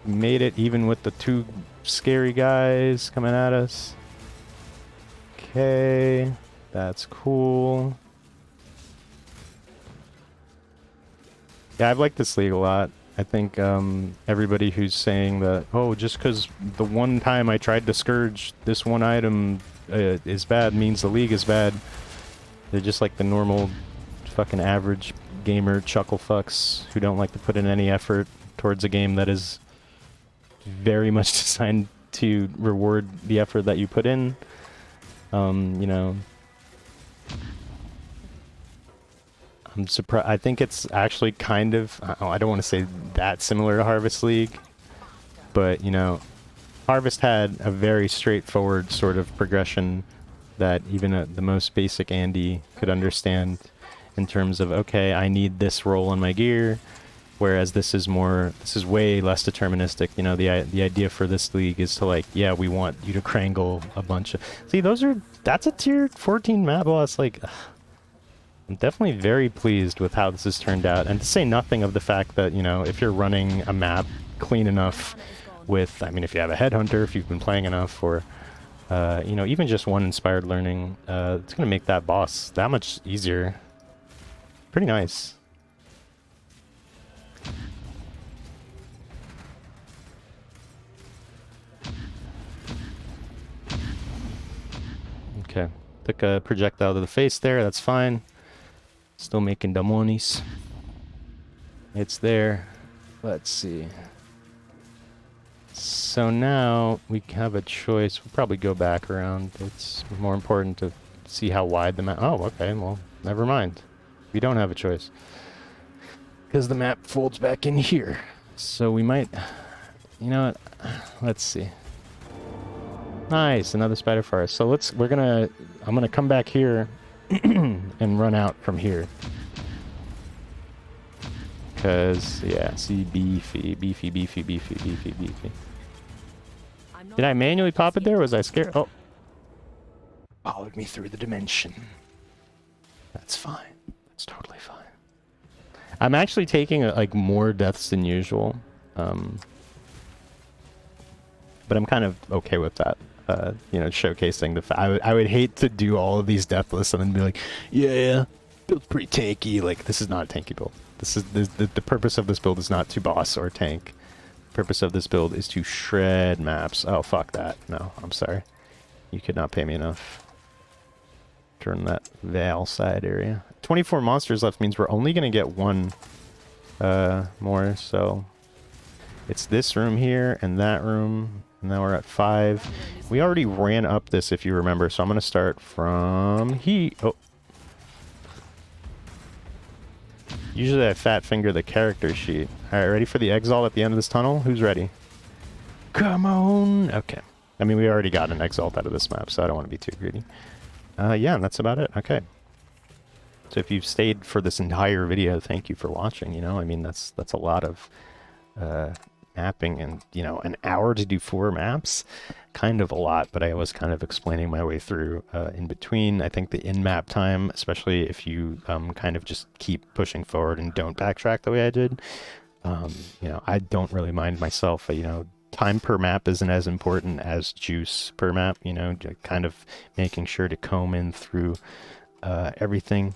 Made it even with the 2 scary guys coming at us. Okay, that's cool. Yeah, I've liked this league a lot. I think everybody who's saying that, oh, just because the one time I tried to Scourge this one item is bad means the league is bad. They're just like the normal fucking average gamer chuckle fucks who don't like to put in any effort towards a game that is very much designed to reward the effort that you put in. You know, I'm surprised. I think it's actually kind of, I don't want to say that similar to Harvest League, but you know, Harvest had a very straightforward sort of progression that even the most basic Andy could understand in terms of, okay, I need this roll on my gear, whereas this is way less deterministic. You know, the idea for this league is to like, yeah, we want you to crangle a bunch of, see, that's a tier 14 map boss. Like, I'm definitely very pleased with how this has turned out, and to say nothing of the fact that, you know, if you're running a map clean enough with, I mean, if you have a headhunter, if you've been playing enough, or you know, even just one inspired learning, it's gonna make that boss that much easier. Pretty nice. Okay, took a projectile to the face there, that's fine. Still making demonies. It's there. Let's see. So now we have a choice. We'll probably go back around. It's more important to see how wide the map... Oh, okay, well, never mind. We don't have a choice. Because the map folds back in here. So we might... You know what? Let's see. Nice, another spider forest. So I'm gonna come back here and run out from here. Because, yeah, see, beefy. Did I manually pop it there, or was I scared? Oh. Followed me through the dimension. That's fine. That's totally fine. I'm actually taking, like, more deaths than usual. But I'm kind of okay with that. You know, showcasing the fact. I would hate to do all of these deathless and then be like, yeah, build's pretty tanky. Like, this is not a tanky build. This is the purpose of this build is not to boss or tank. The purpose of this build is to shred maps. Oh, fuck that. No, I'm sorry. You could not pay me enough. Turn that Val side area. 24 monsters left means we're only going to get one more, so it's this room here and that room. And now we're at 5. We already ran up this, if you remember, so I'm going to start from here. Oh. Usually I fat finger the character sheet. Alright, ready for the Exile at the end of this tunnel? Who's ready? Come on! Okay. I mean, we already got an Exalt out of this map, so I don't want to be too greedy. Yeah, and that's about it. Okay. So if you've stayed for this entire video, thank you for watching, you know? I mean, that's a lot of mapping, and, you know, an hour to do 4 maps? Kind of a lot, but I was kind of explaining my way through in between. I think the in-map time, especially if you kind of just keep pushing forward and don't backtrack the way I did, you know, I don't really mind myself. You know, time per map isn't as important as juice per map, you know, kind of making sure to comb in through everything.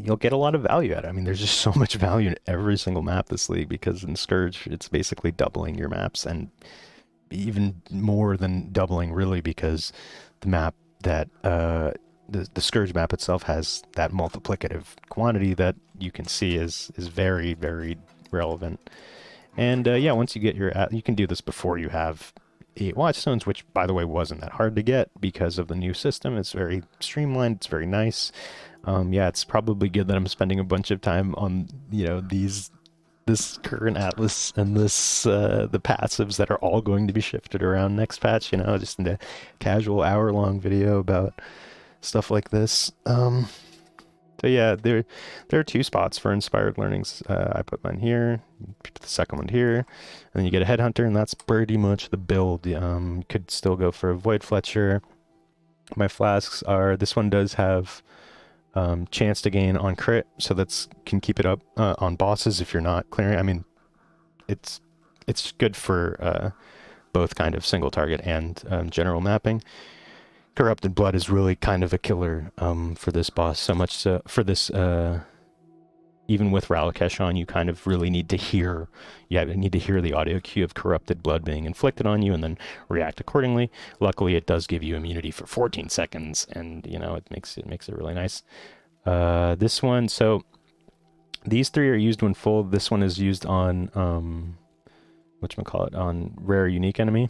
You'll get a lot of value out of it. I mean, there's just so much value in every single map this league, because in Scourge, it's basically doubling your maps, and even more than doubling, really, because the map that, the Scourge map itself has that multiplicative quantity that you can see is very, very relevant. And yeah, once you get you can do this before you have 8 Watchstones, which, by the way, wasn't that hard to get because of the new system. It's very streamlined, it's very nice. Yeah, it's probably good that I'm spending a bunch of time on, you know, this current atlas and this the passives that are all going to be shifted around next patch, you know, just in a casual hour-long video about stuff like this. So yeah, there are 2 spots for inspired learnings. I put mine here, put the second one here, and then you get a headhunter, and that's pretty much the build. You could still go for a Void Fletcher. My flasks are, this one does have chance to gain on crit, so that's can keep it up on bosses if you're not clearing. I mean, it's good for both kind of single target and general mapping. Corrupted Blood is really kind of a killer for this boss. So much so for this, even with Ralakesh on, you kind of really need to hear, need to hear the audio cue of Corrupted Blood being inflicted on you and then react accordingly. Luckily, it does give you immunity for 14 seconds, and you know it makes it really nice. This one, so these three are used when full. This one is used on whatchamacallit, on rare unique enemy.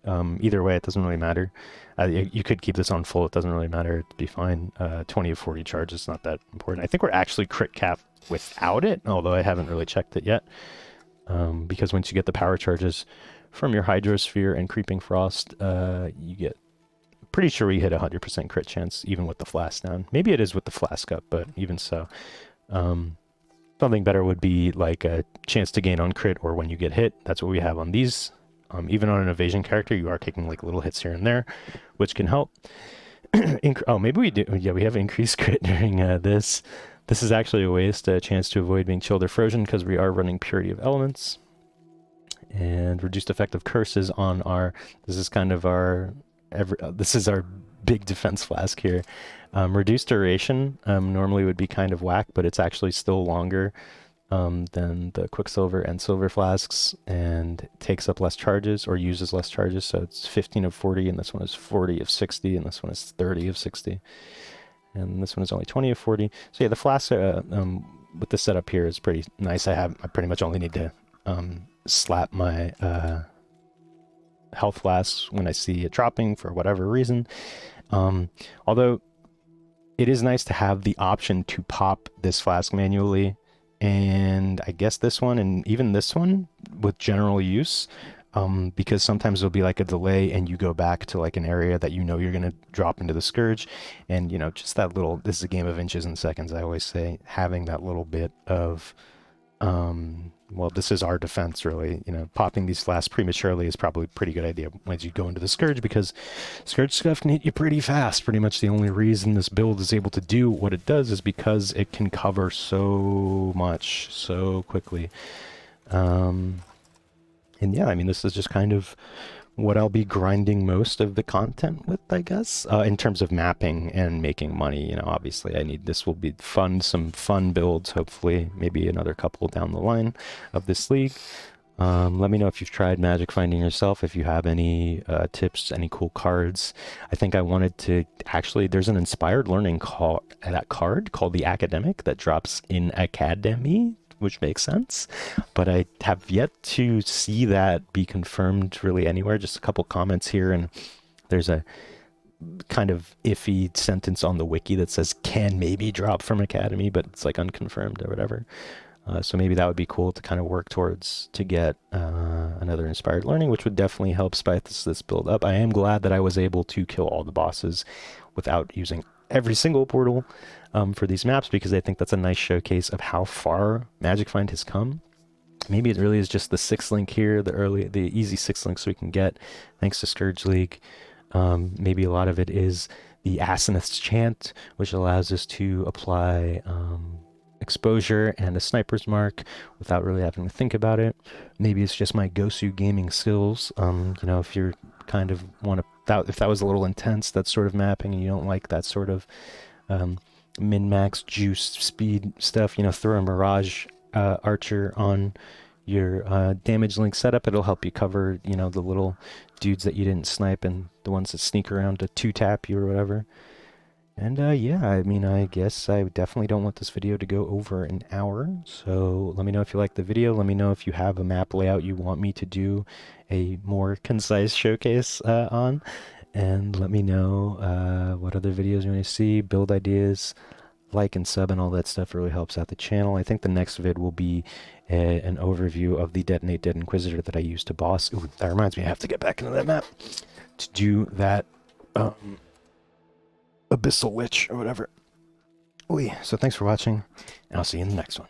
Either way, it doesn't really matter. You could keep this on full, it doesn't really matter, it'd be fine. 20 of 40 charges, not that important. I think we're actually crit cap without it, although I haven't really checked it yet. Because once you get the power charges from your Hydrosphere and Creeping Frost, you get, pretty sure we hit 100% crit chance, even with the flask down. Maybe it is with the flask up, but even so. Something better would be like a chance to gain on crit or when you get hit. That's what we have on these. Even on an evasion character, you are taking like little hits here and there, which can help. Oh, maybe we do. Yeah, we have increased crit during this. This is actually a waste, a chance to avoid being chilled or frozen because we are running Purity of Elements. And reduced effect of curses on our, this is kind of our, this is our big defense flask here. Reduced duration normally would be kind of whack, but it's actually still longer than the Quicksilver and Silver flasks, and takes up less charges or uses less charges. So it's 15 of 40, and this one is 40 of 60, and this one is 30 of 60, and this one is only 20 of 40. So yeah, the flask with the setup here is pretty nice. I pretty much only need to slap my health flasks when I see it dropping for whatever reason. Although it is nice to have the option to pop this flask manually, and I guess this one and even this one with general use, because sometimes there'll be like a delay and you go back to like an area that you know you're going to drop into the Scourge, and you know, just that little, this is a game of inches and seconds, I always say, having that little bit of well, this is our defense, really. You know, popping these flasks prematurely is probably a pretty good idea once you go into the Scourge, because Scourge stuff can hit you pretty fast. Pretty much the only reason this build is able to do what it does is because it can cover so much so quickly. And yeah, I mean, this is just kind of what I'll be grinding most of the content with, I guess, in terms of mapping and making money. You know, obviously I need, this will be fun, some fun builds, hopefully, maybe another couple down the line of this league. Let me know if you've tried magic finding yourself, if you have any tips, any cool cards. I think I wanted to, actually, there's an inspired learning card called the Academic that drops in Academy, which makes sense, but I have yet to see that be confirmed really anywhere. Just a couple comments here, and there's a kind of iffy sentence on the wiki that says can maybe drop from Academy, but it's like unconfirmed or whatever. So maybe that would be cool to kind of work towards, to get another inspired learning, which would definitely help spice this build up. I am glad that I was able to kill all the bosses without using every single portal for these maps, because I think that's a nice showcase of how far Magic Find has come. Maybe it really is just the 6th link here, the easy 6 links we can get thanks to Scourge League. Maybe a lot of it is the Asenath's Chant, which allows us to apply exposure and a sniper's mark without really having to think about it. Maybe it's just my Gosu gaming skills. You know, if you're kind of want to, if that was a little intense, that sort of mapping, and you don't like that sort of min-max juice speed stuff, you know, throw a Mirage Archer on your damage link setup. It'll help you cover, you know, the little dudes that you didn't snipe and the ones that sneak around to 2-tap you or whatever. And yeah, I mean, I guess I definitely don't want this video to go over an hour, so let me know if you like the video. Let me know if you have a map layout you want me to do a more concise showcase on, and let me know what other videos you want to see, build ideas. Like and sub and all that stuff really helps out the channel. I think the next vid will be an overview of the Detonate Dead Inquisitor that I used to boss. Ooh, that reminds me, I have to get back into that map to do that Abyssal Witch or whatever. So thanks for watching, and I'll see you in the next one.